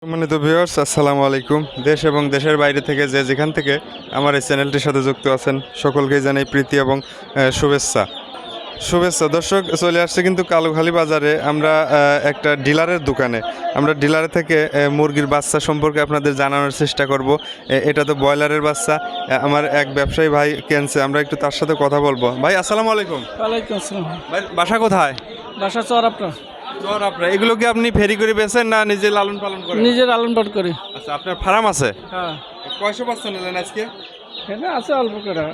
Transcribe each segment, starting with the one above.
সম্মানিত ভিউয়ার্স, আসসালামু আলাইকুম। দেশ এবং দেশের বাইরে থেকে যেখান থেকে আমার এই চ্যানেলটির সাথে যুক্ত আছেন সকলকেই জানাই প্রীতি এবং শুভেচ্ছা। দর্শক, চলে আসছে কিন্তু কালুখালী বাজারে আমরা একটা ডিলারের দোকানে। আমরা ডিলারের থেকে মুরগির বাচ্চা সম্পর্কে আপনাদের জানানোর চেষ্টা করব। এটা তো ব্রয়লারের বাচ্চা। আমার এক ব্যবসায়ী ভাই কিনছে, আমরা একটু তার সাথে কথা বলবো। ভাই আসসালামু আলাইকুম। ওয়ালাইকুম আসসালাম। ভাই বাসা কোথায়? বাসা চর আপনার? আপনার এগুলো কি আপনি ফেরি করে বেচেন না নিজে লালন পালন করেন? নিজে লালন পালন করি। আচ্ছা, আপনার ফার্ম আছে? হ্যাঁ, কয়শো বাচ্চা নিলেন আজকে? এটা আছে অল্প করে।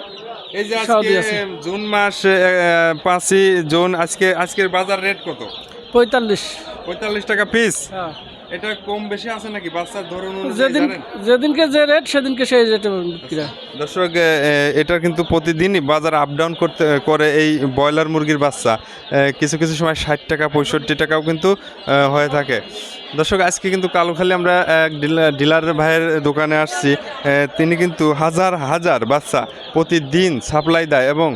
এই যে সৌদি আজকে আছে। জুন মাস, 5ই জুন, আজকের বাজার রেট কত? 45। 45 টাকা পিস। হ্যাঁ, এটা কম বেশি আছে নাকি বাচ্চার ধরন অনুযায়ী যেদিন জানেন? যেদিনকে যে রেট সেদিনকে সেই রেটে বিক্রি হয়। দর্শক, এটা কিন্তু প্রতিদিনই বাজার আপ ডাউন করে এই ব্রয়লার মুরগির বাচ্চা। কিছু কিছু সময় 60 টাকা 65 টাকাও কিন্তু হয়ে থাকে। দর্শক, আজকে কিন্তু কালুখালী আমরা এক ডিলার ভাইয়ের দোকানে আসছি। তিনি কিন্তু হাজার হাজার বাচ্চা প্রতিদিন সাপ্লাই দেয় এবং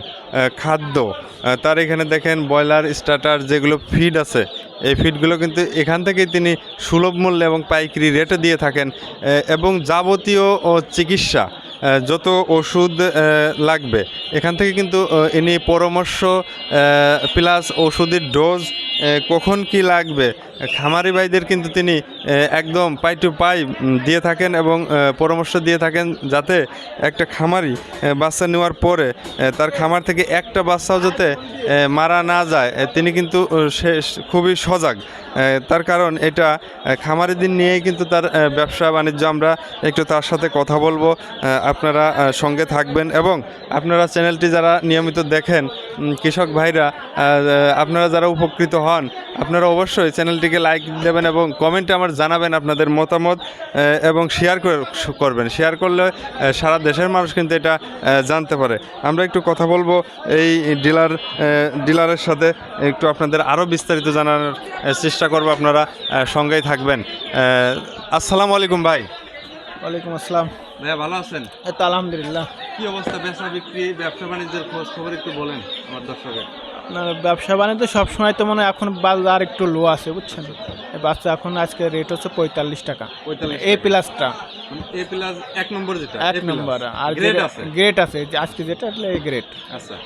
খাদ্য তার এখানে দেখেন ব্রয়লার স্টার্টার যেগুলো ফিড আছে, এই ফিডগুলো কিন্তু এখান থেকেই তিনি সুলভ মূল্যে এবং পাইকারি রেটে দিয়ে থাকেন। এবং যাবতীয় চিকিৎসা, যত ওষুধ লাগবে এখান থেকে কিন্তু ইনি পরামর্শ প্লাস ওষুধের ডোজ কখন কি লাগবে খামারি ভাইদের কিন্তু তিনি একদম পাই টু পাই দিয়ে থাকেন এবং পরামর্শ দিয়ে থাকেন, যাতে একটা খামারি বাচ্চা নেওয়ার পরে তার খামার থেকে একটা বাচ্চাও যাতে মারা না যায়। তিনি কিন্তু খুবই সজাগ। তার কারণ এটা খামারিদের নিয়েই কিন্তু তার ব্যবসা বাণিজ্য। আমরা একটু তার সাথে কথা বলবো, আপনারা সঙ্গে থাকবেন এবং আপনারা চ্যানেলটি যারা নিয়মিত দেখেন, কৃষক ভাইরা আপনারা যারা উপকৃত হন, আপনারা অবশ্যই চ্যানেলটিকে লাইক দেবেন এবং কমেন্টে আমার জানাবেন আপনাদের মতামত এবং শেয়ার করবেন। শেয়ার করলে সারা দেশের মানুষ কিন্তু এটা জানতে পারে। আমরা একটু কথা বলবো এই ডিলারের সাথে, একটু আপনাদের আরও বিস্তারিত জানানোর চেষ্টা করবো। আপনারা সঙ্গেই থাকবেন। আসসালামু আলাইকুম ভাই। ওয়ালাইকুম আসসালাম। ভাইয়া ভালো আছেন? এই তো আলহামদুলিল্লাহ। কি অবস্থা বেচা বিক্রি, ব্যবসা বাণিজ্যের খোঁজ খবর একটু বলেন আমার দর্শকের। আপনার ব্যবসা বাণিজ্য সবসময় তো মনে হয় এখন বাজার একটু লো আছে, বুঝছেন। এই বাচ্চা এখন আজকে রেট হচ্ছে 45 টাকা। 45 এ প্লাসটা এ প্লাস 1 নম্বর, যেটা 1 নম্বর। আর গ্রেড আছে? গ্রেড আছে, যে আজকে যেটা এই গ্রেড। আচ্ছা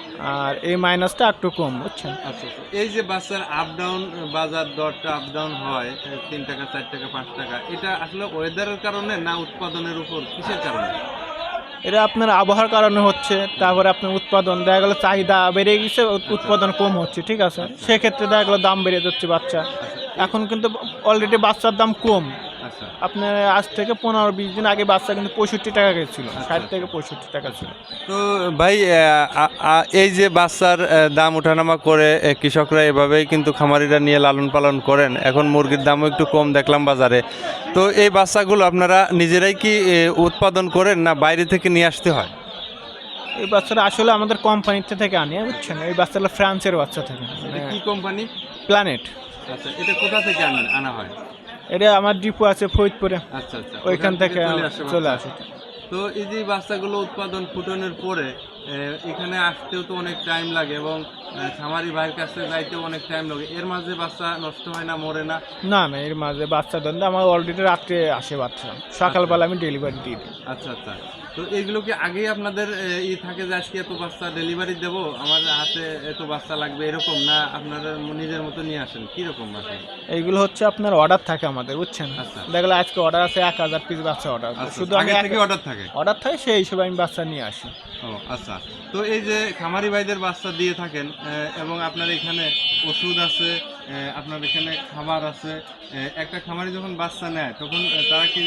আর এই মাইনাসটা একটু কম, বুঝছেন। আচ্ছা। এই যে বাচ্চার আপ ডাউন, বাজার দরটা আপ ডাউন হয় 3 টাকা 4 টাকা 5 টাকা, এটা আসলে ওয়েদারের কারণে না উৎপাদনের উপর, কিসের কারণে? এটা আপনার আবহাওয়ার কারণে হচ্ছে। তারপরে আপনার উৎপাদন দেখা গেলো চাহিদা বেড়ে গেছে, উৎপাদন কম হচ্ছে, ঠিক আছে। সেক্ষেত্রে দেখা গেলো দাম বেড়ে যাচ্ছে বাচ্চা। এখন কিন্তু অলরেডি বাচ্চার দাম কম। আচ্ছা আপনার আজ থেকে 15-20 দিন আগে বাচ্চা কিন্তু 65 টাকা ছিল, 60 থেকে 65 টাকা ছিল। তো ভাই, এই যে বাচ্চার দাম ওঠানামা করে কৃষকরা এভাবেই কিন্তু খামারিরা নিয়ে লালন পালন করেন। এখন মুরগির দামও একটু কম দেখলাম বাজারে। তো এই বাচ্চাগুলো আপনারা নিজেরাই কি উৎপাদন করেন না বাইরে থেকে নিয়ে আসতে হয়? এই বাচ্চাটা আসলে আমাদের কোম্পানিতে থেকে আনি, বুঝছেন। এই বাচ্চাটা ফ্রান্সের বাচ্চা থেকে, এটা কি কোম্পানি? প্ল্যানেট। আচ্ছা, এটা কোথা থেকে আনা হয়? এটা আমার ডিপো আছে ফরিদপুরে, আচ্ছা আচ্ছা, ওইখান থেকে চলে বাচ্চা। আসে। তো এই যে বাচ্চাগুলো উৎপাদন ফুটানোর পরে এখানে আসতেও তো অনেক টাইম লাগে এবং খামারি ভাইয়ের কাছে যাইতেও অনেক টাইম লাগে। এর মাঝে বাচ্চা নষ্ট হয় না, মরে না? না না, এর মাঝে বাচ্চা দেন আমার অলরেডি রাত্রে আসে বাচ্চা, সকালবেলা আমি ডেলিভারি দিয়ে দিই। আচ্ছা আচ্ছা। তো এইগুলো কি আগেই আপনাদের থাকে যে আজকে এত বাচ্চা ডেলিভারি দেবো, আমার হাতে এত বাচ্চা লাগবে, এরকম না আপনারা নিজের মতো নিয়ে আসেন? কীরকম আসে? এইগুলো হচ্ছে আপনার অর্ডার থাকে আমাদের, বুঝছেন। আচ্ছা। দেখলে আজকে অর্ডার আছে 1000 পিস বাচ্চা অর্ডার, শুধু আগে থেকে অর্ডার থাকে? অর্ডার থাকে, সেই হিসেবে আমি বাচ্চা নিয়ে আসি। ও আচ্ছা। তো এই যে খামারি ভাইদের বাচ্চা দিয়ে থাকেন এবং আপনার এখানে ওষুধ আছে, আপনার এখানে খাবার আছে, একটা খামারি যখন বাচ্চা নেয় তখন তারা কি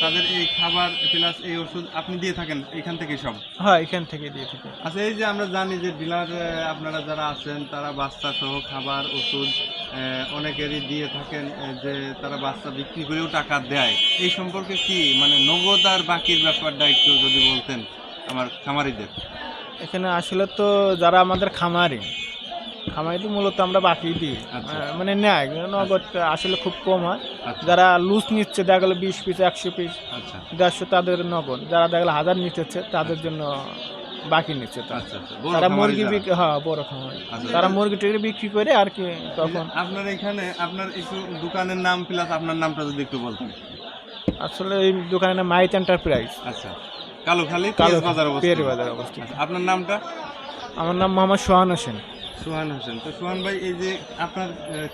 তাদের এই খাবার প্লাস এই ওষুধ আপনি দিয়ে থাকেন এখান থেকে সব? হ্যাঁ, এখান থেকে দিয়ে থাকি। আচ্ছা, এই যে আমরা জানি যে ডিলার আপনারা যারা আছেন তারা বাচ্চা সহ খাবার ওষুধ অনেকেরই দিয়ে থাকেন, যে তারা বাচ্চা বিক্রি করেও টাকা দেয়। এই সম্পর্কে কি মানে নগদ আর বাকির ব্যাপারটা একটু যদি বলতেন আমার খামারিদের। এখানে আসলে তো যারা আমাদের খামারি তো মূলত আমরা বাকি দিই। আচ্ছা। মানে নেয় নগদ আসলে খুব কম হয়। আচ্ছা যারা লুজ নিচ্ছে দেখা গেলো 20 পিস 100 পিস আচ্ছা 150, তাদের নগদ। যারা দেখা গেলো 1000 নিচ্ছে তাদের জন্য বাকি নিচ্ছে। আচ্ছা আচ্ছা। তারা মুরগি বিক্রি, হ্যাঁ বড় খামারি, আচ্ছা। তারা মুরগি টুরগি বিক্রি করে আর কি। তখন আপনার এখানে আপনার একটু দোকানের নাম প্লাস আপনার নামটা যদি একটু বলতেন। আসলে এই দোকানের নাম মাইট এন্টারপ্রাইজ, আচ্ছা, কালুখালী কালো বাজার পেয়ারি অবস্থিত। বাজার অবস্থিত। আচ্ছা, আপনার নামটা? আমার নাম মোহাম্মদ সোহান হোসেন। সোহান হোসেন। তো সোহান ভাই, এই যে আপনার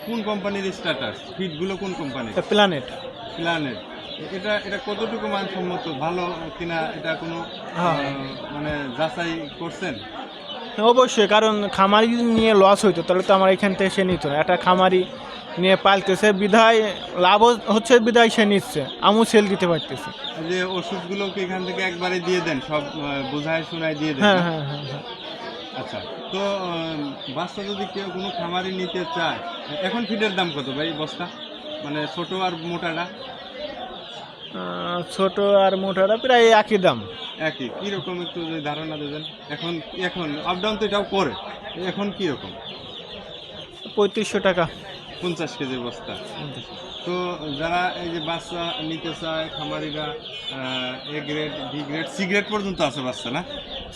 কোন কোম্পানির স্টার্টার ফিডগুলো, কোন কোম্পানির? প্ল্যানেট। প্ল্যানেট। এটা এটা কতটুকু মানসম্মত, ভালো কিনা, এটা কোনো হ্যাঁ। মানে যাচাই করছেন? অবশ্যই, কারণ খামারি যদি নিয়ে লস হইতো তাহলে তো আমার এখান থেকে সে নিত না। একটা খামারি নিয়ে পালতেছে বিধায় লাভ হচ্ছে, বিধায় সে নিচ্ছে, আমিও সেল দিতে পারতেছি। এই যে ওষুধগুলো কি এখান থেকে একবারে দিয়ে দেন, সব বোঝায় শোনায় দিয়ে দেন? হ্যাঁ না? হ্যাঁ হ্যাঁ হ্যাঁ। আচ্ছা, তো বাচ্চা যদি কেউ কোনো খামারি নিতে চায়, এখন ফিডের দাম কত ভাই বস্তা, মানে ছোট আর মোটাটা? ছোট আর মোটাটা প্রায় একই দাম। একই? কীরকম একটু যদি ধারণা দেবেন? এখন এখন আপ ডাউন তো এটাও করে, এখন কীরকম? 3500 টাকা। 50 কেজির বস্তা। তো যারা এই যে বাচ্চা নিতে চায় খামারিরা, A grade, B grade, C grade পর্যন্ত আছে বাচ্চা, না?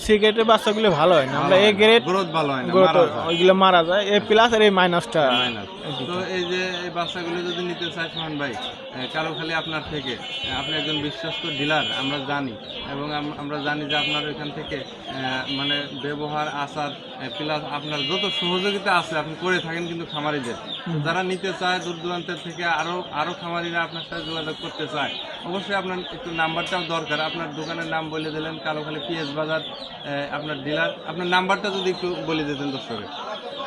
সিগারেটের বাচ্চাগুলো ভালো হয় না, আমরা এ গ্রেড গ্রোথ ভালো হয় না, গ্রোথ মারা যায়। ওইগুলো মারা যায়, এ প্লাস আর এই মাইনাসটা। মাইনাস। তো এই যে এই বাচ্চাগুলো যদি নিতে চায় সোহান ভাই, কালুখালী আপনার থেকে, আপনি একজন বিশ্বস্ত ডিলার আমরা জানি, এবং আমরা জানি যে আপনার এখান থেকে মানে ব্যবহার, আচার প্লাস আপনার যত সহযোগিতা আছে আপনি করে থাকেন কিন্তু খামারিদের। যারা নিতে চায় দূর দূরান্তের থেকে, আরও খামারিরা আপনার সাথে যোগাযোগ করতে চায়, অবশ্যই আপনার একটু নাম্বারটাও দরকার। আপনার দোকানের নাম বলে দিলেন, কালুখালী পিএস বাজার আপনার ডিলার। আপনার নাম্বারটা যদি একটু বলে দিতেন দর্শকের।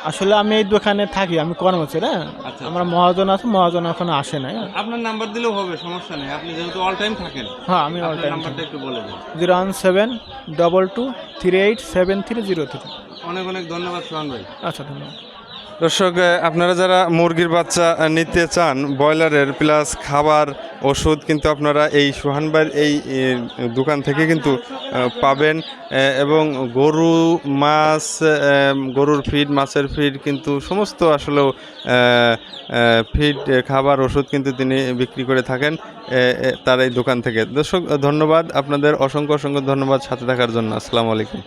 আসলে আমি এই দোকানে থাকি, আমি কর্মচারী। হ্যাঁ, আচ্ছা। আমার মহাজন আছে, মহাজন এখনো আসে নাই। আপনার নাম্বার দিলেও হবে, সমস্যা নেই, আপনি যেহেতু অল টাইম থাকেন। হ্যাঁ, আমি অল আপনার টাইম। নাম্বারটা একটু বলে দিন। 01722387303। অনেক অনেক ধন্যবাদ সোহান ভাই। আচ্ছা, ধন্যবাদ। দর্শক, আপনারা যারা মুরগির বাচ্চা নিতে চান ব্রয়লারের, প্লাস খাবার, ওষুধ, কিন্তু আপনারা এই সোহান ভাইয়ের এই দোকান থেকে কিন্তু পাবেন। এবং গরু, মাছ, গরুর ফিড, মাছের ফিড, কিন্তু সমস্ত আসলেও ফিড, খাবার, ওষুধ কিন্তু তিনি বিক্রি করে থাকেন তার এই দোকান থেকে। দর্শক, ধন্যবাদ আপনাদের, অসংখ্য অসংখ্য ধন্যবাদ সাথে থাকার জন্য। আসসালামু আলাইকুম।